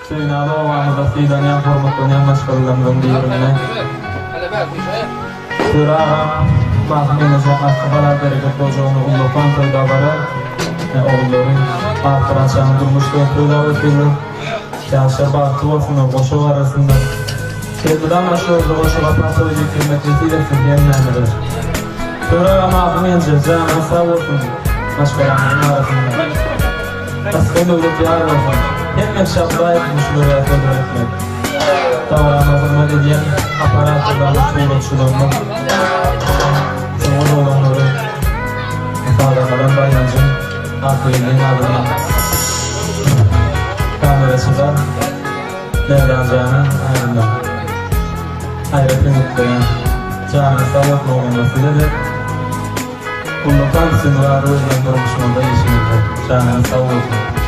Söýnaly owamyzda syýdanýan hormatlanýan başgalarymyň birine. Sura mahmenize akbalar bereket bolýany ullapan toýdabara oğulların arkaçan durmuş toýda ötüldü. Yaşa baktı olsun boşu arasında. Sevgiden aşırı boşu kapatı ödü kıymetliyle sütyenlendirir. Sura mahmenize canı sağ olsun başgalarymyň arasında. Askın ödü yar olsun. Hem şapla etmiş buraya tövbe etmek. Davranmazıma dediğim aparatlarla suratçılarına Çoğun olanları ifadelerin bayancın akılliğin adına kamerasıda devranacağını ayrında hayretin mutlayan canı sağlık olmasıyla da kullatan sınırları özden durmuşmada işimizde canı sağ olsun.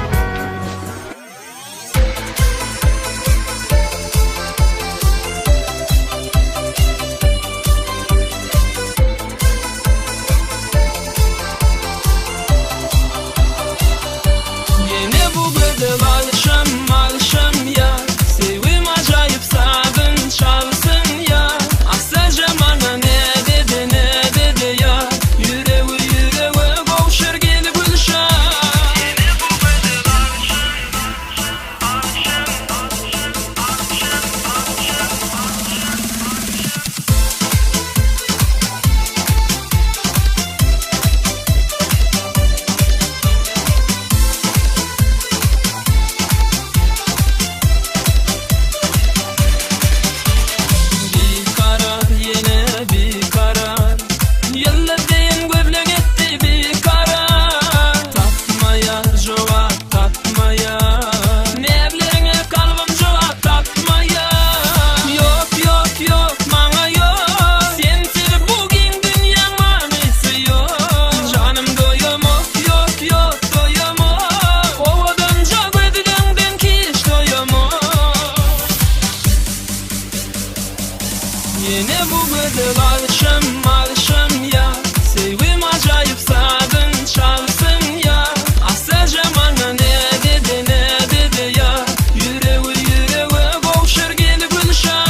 Yine bu gıdı alışım ya. Sevim acayip sadın çalsın ya. Asıl zamanla ne dedi ya. Yüreği boğuşur gelip gülüşen.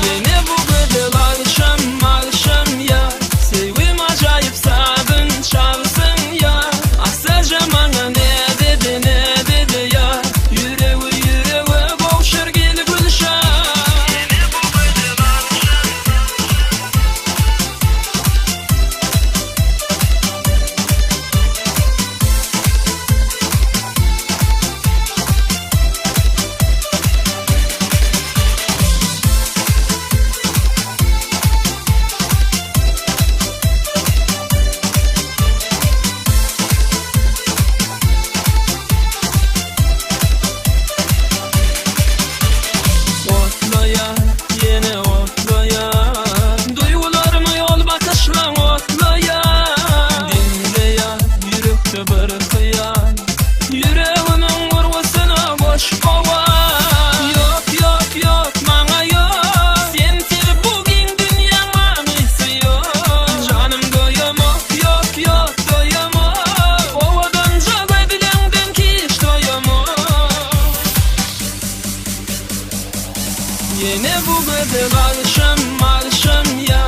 Yine bu gıdı alışım ya. Sevim acayip sadın çalsın ya. Asıl zamanla ne dedi ya. Yüreği boğuşur gelip gülüşen. Yine bu gıdı alışım ya.